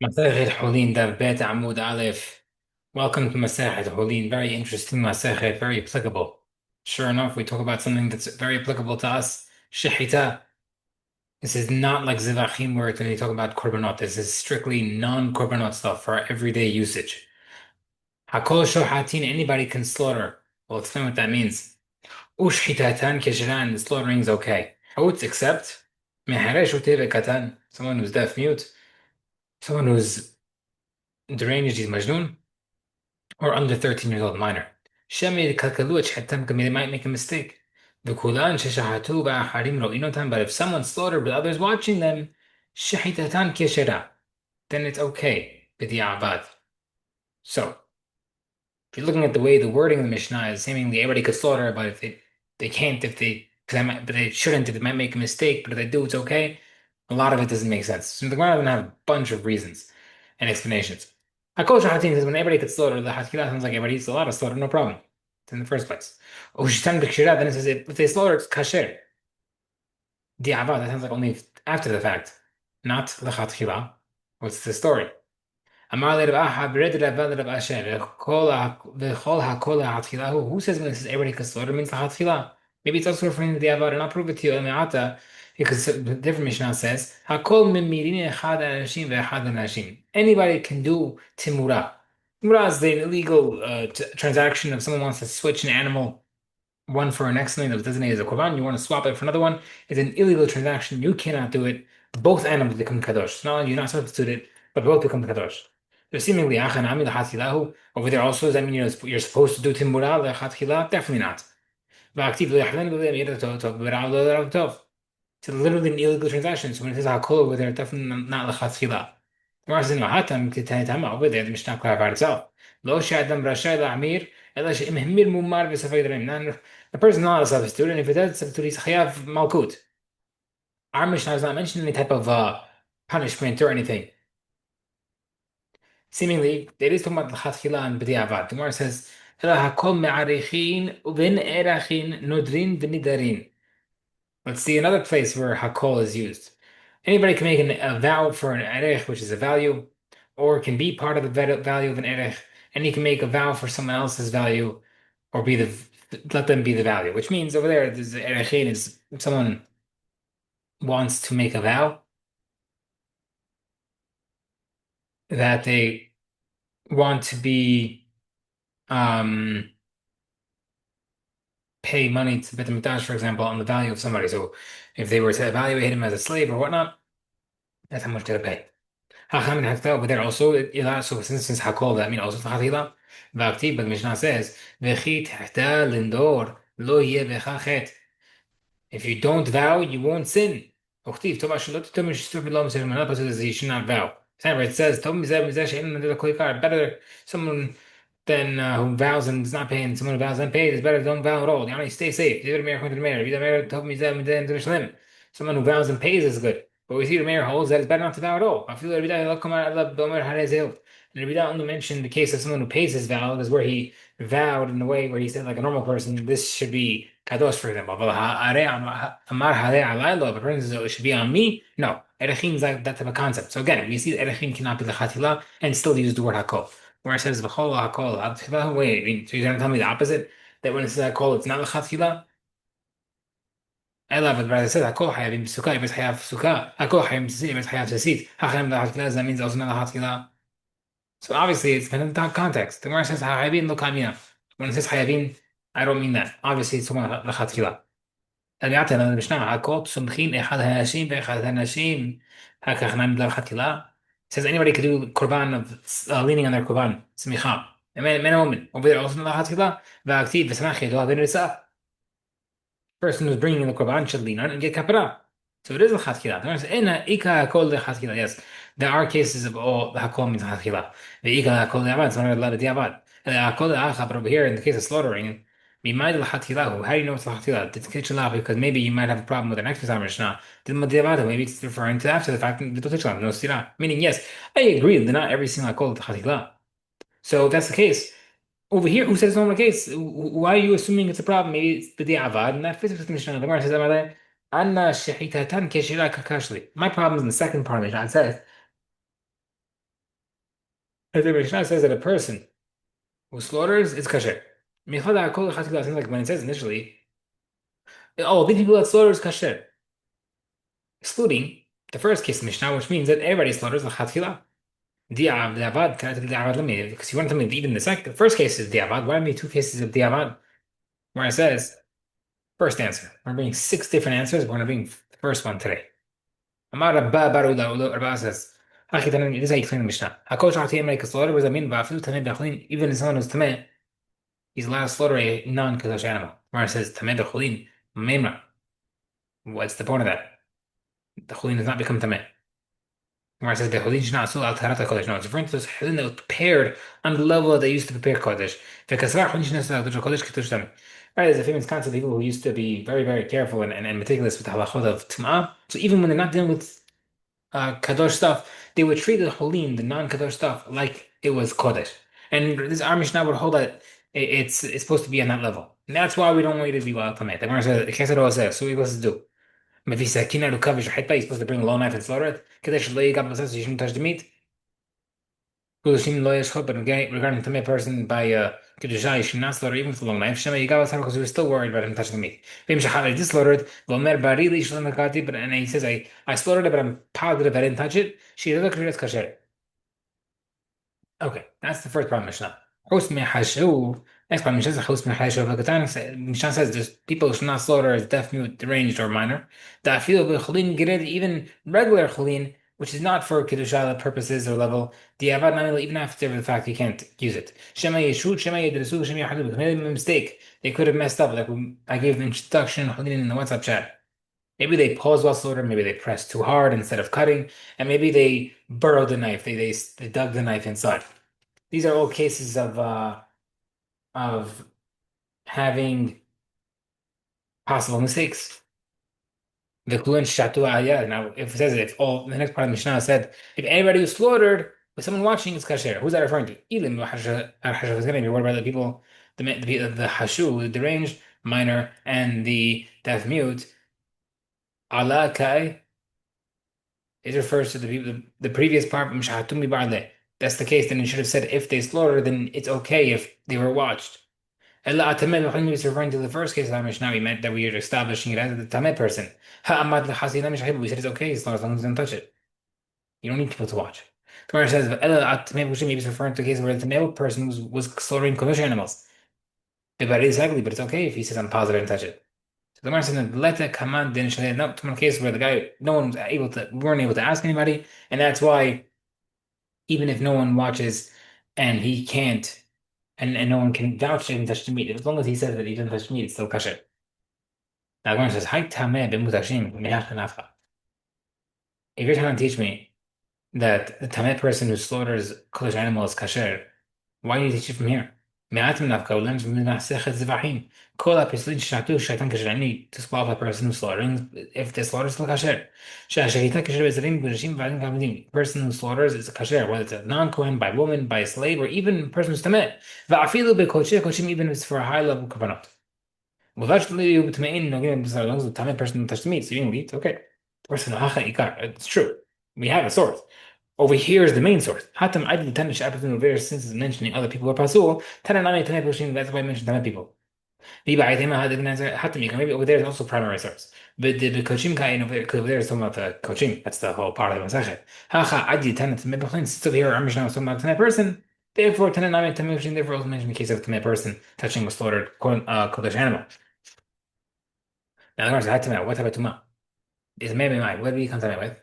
Masechet Hullin Daf Bet Amud Aleph. Welcome to Masechet Hullin. Very interesting Masechet, very applicable. Sure enough, we talk about something that's very applicable to us. Shechita. This is not like Zivachim where they talk about korbanot. This is strictly non-korbanot stuff for our everyday usage. Hakol shohatin, anybody can slaughter. We'll explain what that means. Ushhitatan kesheran, the slaughtering is okay. Hutz except meharesh uteve katan, someone who's deaf mute, someone who's deranged, he's majnun, or under 13 years old minor. Shemi kalkalu shehatan, they might make a mistake. V'kulan sheshahatu ba'acharim ro'inotan, but if someone slaughtered with others watching them, shehitatan keshera, then it's okay. B'di'avad. So, if you're looking at the way the wording of the Mishnah is, seemingly everybody could slaughter, but if they can't, if they, but they shouldn't, if they might make a mistake, but if they do, it's okay. A lot of it doesn't make sense. So the Gemara doesn't have a bunch of reasons and explanations. Hakol Shahatin says when everybody could slaughter, the Hatkila sounds like everybody's allowed to slaughter, no problem. It's in the first place. Ushitan Bikshira, then it says if they slaughter, it's kasher. Di'avad, that sounds like only after the fact, not the Hatkila. What's the story? Amar le Rav Aha, bered Rav Rav Asher, v'chol hakol ha'atchila. Who says when it says everybody can slaughter means the hatchila? Maybe it's also referring to the avad, and I'll prove it to you. Me'ata, because the different Mishnah says hakol mimirin echad anashim ve'echad anashim. Anybody can do timura. Timura is the illegal transaction if someone wants to switch an animal one for an excellent that was designated as a korban, you want to swap it for another one. It's an illegal transaction. You cannot do it. Both animals become kadosh. Not only you're not substituted, but both become kadosh. So seemingly achanami l'chatchilahu over there also. Does that mean you're supposed to do timura l'chatchilah? Definitely not. V'aktiv l'yachdan l'yamir tov v'ra'al l'rav tov. It's literally an illegal transaction. So when it says hakol over there, definitely not l'chatchilah. Gemara says no hatam k'tanitama over there. The Mishnah clarified itself. Lo she'adam rashay la'amir ela she'im hemir mumar v'safay d'reim. The person is not a substitute, and if it does substitute, he's chayav malkut. Our Mishnah does not mention any type of punishment or anything. Seemingly, it is talking about l'chatchila and b'di'avad. The Gemara says, "Ela hakol me'arechin u'vin erachin nodrin v'nidarin." Let's see another place where hakol is used. Anybody can make a vow for an erech, which is a value, or can be part of the value of an erech, and you can make a vow for someone else's value, or be the let them be the value. Which means over there, the erechin is someone wants to make a vow that they want to be pay money to Bet HaMikdash, for example, on the value of somebody. So if they were to evaluate him as a slave or whatnot, that's how much they'll pay. Hacham and Hakta over there also, so since Hakol, that means also Tachatila. V'aktiv, but the Mishnah says, V'chi tehta lindor lo yeh v'cha chet. If you don't vow, you won't sin. וכתיב, טוב אשר לא תתום משתתף בלא מסוים, another place says you should not vow. Remember, it says, טוב מזה שאין נדיר לכל עיקר, better someone than who vows and does not pay, and someone who vows and pays is better don't vow at all. You know, stay safe. You mayor according to the mayor. You mayor טוב מזה and Jerusalem. Someone who vows and pays is good. But we see the mayor holds that it's better not to vow at all. I feel that and Rabbi only mentioned the case of someone who pays his vow, is where he vowed in a way where he said, like a normal person, this should be kadosh, for example. But if a person says it should be on me, no. Erechim is like that type of concept. So again, we see that Erechim cannot be lechatila and still use the word hakol. Where it says v'chol hakol, wait, so you're going to tell me the opposite? That when it says hakol, it's not lechatila? Ela, but rather it says hakol hayavim b'sukkah, if it's hayav sukkah. Hakol hayavim b'sasit, if it's hayav sasit. Hachem lechatila, that means also not lechatila. So obviously it's dependent on context. The Gemara says hayavin lo kamina. When it says hayavin, I don't mean that. Obviously it's talking about lechatila. رجعت أنا المشنع عقاب سمخين أحد هاشين بأحد هاشين هكذا خنام بلا ختلا. Says anybody could do korban of leaning on their korban smicha. Man and woman. Over there also not ختلا. והכתיב ושמח ידוע ונרצה. Person who's bringing the korban should lean on and get kapara. So it is a chatchila. The Gemara says, "Ena ika hakol lechatchila." Yes, there are cases of all the hakol means chatchila. The ika hakol le'avad. So not allowed to diavad. And the hakol le'acha. But over here, in the case of slaughtering, mimayd lechatchila. How do you know it's lechatchila? It's kitchelah because maybe you might have a problem with an extra Mishnah. Maybe it's referring to after the fact. No stira. Meaning, yes, I agree that not every single hakol is chatchila. So if that's the case. Over here, who says it's not the case? Why are you assuming it's a problem? Maybe it's b'di'avad, and that fits with the Mishnah. The Gemara says, Anna shehitatan keshira kakashli. My problem is in the second part of the Mishnah. It says, The Mishnah says that a person who slaughters is kasher. Milchada kol chatila seems like when it says initially, oh, the people that slaughter is kasher, excluding the first case of Mishnah, which means that everybody slaughters l'chatchila. Diavad, can I tell diavad? Let me, because you want to tell me that even the first case is diavad. Why are me two cases of diavad? Where it says first answer. We're bringing six different answers. We're going to bring the first one today. Amar Rabba Baruda Ulu Rabba says, Haki Tanan, this is how you explain the Mishnah. Hakol Shachti Emre Slaughter was a min ba'afilu tameh b'cholin. Even if someone who's tameh, he's allowed to slaughter a non-kadosh animal. Where it says tameh b'cholin, memra. What's the point of that? The cholin does not become tameh. Where it says b'cholin shna asul al taharat kodesh. No, it's referring to this cholin that was prepared on the level that they used to prepare kodesh. V'kasra cholin shna asul al kodesh kitush tameh. Right, there's a famous concept of people who used to be very, very careful and meticulous with the halachot of tum'ah. So even when they're not dealing with kadosh stuff, they would treat the holim, the non-kadosh stuff, like it was kodesh. And this our Mishnah would hold that it's supposed to be on that level. And that's why we don't want you to be wild tameh. The Gemara says, "Kesed says, so what are you supposed to do? Maybe sakina to cover your you're supposed to bring a long knife and slaughter it. Kadesh lo yigab says you shouldn't touch the meat. Kudushim lo yeshchot, but regarding tameh person by kedusha, you should not slaughter even with a long knife. Shema yigab because we were still worried about him touching the meat. Vim shachal I just slaughtered. Lomer barili shalom hakati, but and he says I slaughtered it, but I'm positive I didn't touch it. She doesn't kasher. Okay, that's the first problem, Mishnah. Hosme hashu. Next problem, Mishnah says hosme hashu. Mishnah says just people should not slaughter as deaf, mute, deranged, or minor. Da feel b'cholin gered, even regular cholin, which is not for kedusha purposes or level. Diavad namil, even after the fact you can't use it. Shema yeshut, shema yedresu, shema yahadu. Because maybe they made a mistake. They could have messed up. Like I gave the instruction in the WhatsApp chat. Maybe they pause while slaughtering, maybe they press too hard instead of cutting, and maybe they burrowed the knife. They dug the knife inside. These are all cases of having possible mistakes. The Kulin Shatu Ayah. Now, if it says it, if all the next part of the Mishnah said, if anybody who's slaughtered with someone watching is kasher, who's that referring to? Ilim what about the people, the hashu, the deranged, minor, and the deaf mute? Allah kai. It refers to the people, the previous part, Mshahatumi Barle. That's the case, then it should have said if they slaughter, then it's okay if they were watched. Allah Atameh is referring to the first case of the Mishnah. We meant that we are establishing it as the Tameh person. We said it's okay as long as long as don't touch it. You don't need people to watch. The Gemara says Allah Atameh maybe it's referring to a case where the Tameh person was slaughtering commercial animals. But exactly, but it's okay if he says I'm positive and touch it. So the Gemara says let the command then no to one case where the guy no one was able to we weren't able to ask anybody, and that's why even if no one watches and he can't and no one can vouch that he didn't touch the meat, as long as he says that he didn't touch the meat, it's still kosher. Now the Gemara says, "Hay tameh b'mutashim me'ach nafcha." If you're trying to teach me that the tameh person who slaughters kosher animal is kasher, why do you teach it from here? מעט מן דווקא, הוא learns from מסכת זבחים. כל הפסולין ששחטו שייתן כשר. I need to disqualify a person who's slaughtering if the slaughter is still כשר. שהשחיטה כשר בזרים גרושים ועדים כעבדים. Person who slaughters is כשר, whether it's a non-Kohen, by woman, by a slave, or even a person who's טמא. ואפילו בקודשי קודשים, even if it's for a high level קורבנות. ובלבד שלא יהיו טמאים נוגעים בבשר, as long as the טמא person don't touch the meat, so you can eat, okay. The person, it's true. We have a source. Over here is the main source. Hatam I did the Tanish opportunity over since it's mentioning other people who are pasul. Tananami Tanai Pushim, that's why I mentioned Tanai people. Hatam maybe over there is also primary source. But the Kochim Kain over there is talking about the Kochim. That's the whole part of the Masachet. Hacha I did Tanat Mebachin, still here our Mishnah was talking about Tanai person. Therefore Tananami Tanai Pushim, therefore also mentioned the case of Tanai person touching a slaughtered Kodesh animal. Now the question is Hatam, what type of Tuma? Is maybe my what do we come to with?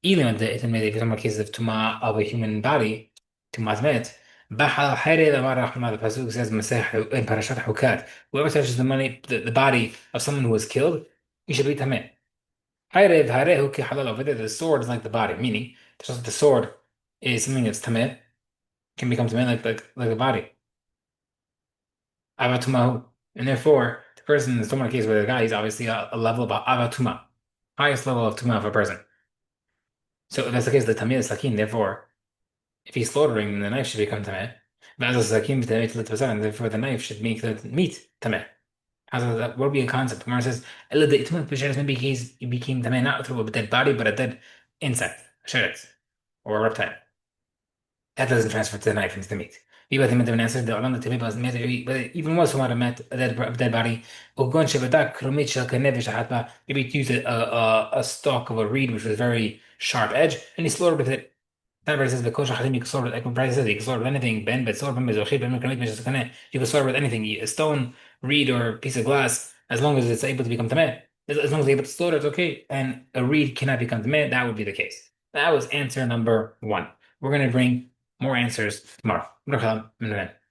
Even if it's some cases of tuma of a human body, tumas met, Bahal Hayre the Pasuk says Maseh in Parashat Hukat, whoever touches the body of someone who was killed, he should be tameh. Hayre Huki Halal over there, the sword is like the body, meaning just the sword is something that's tameh, can become tameh like the body. Avatumahu. And therefore, the person in the Tumah case where the guy is obviously a level of avatuma, highest level of tuma of a person. So if that's the case, the tameh is sakin. Therefore, if he's slaughtering, then the knife should become tameh. And therefore, the knife should make the meat tameh. That would be a concept. Gemara says, maybe he became tameh not through a dead body, but a dead insect, a sheretz, or a reptile. that doesn't transfer to the knife into the meat. يبقى تمد من answer the علامة تبي بس مات even worse ما مات a dead body وكون شبتك رميت شلك نفش حتى maybe use a stalk of a reed which was very sharp edge and he slaughtered with it. That verse says the kosher halim you can slaughter. Like when Bryce says you can slaughter with anything. Ben but slaughter with you can slaughter with anything. A stone, reed, or a piece of glass as long as it's able to become tameh. As long as it's able to slaughter, it's okay. And a reed cannot become tameh. That would be the case. That was answer number one. We're going to bring more answers tomorrow.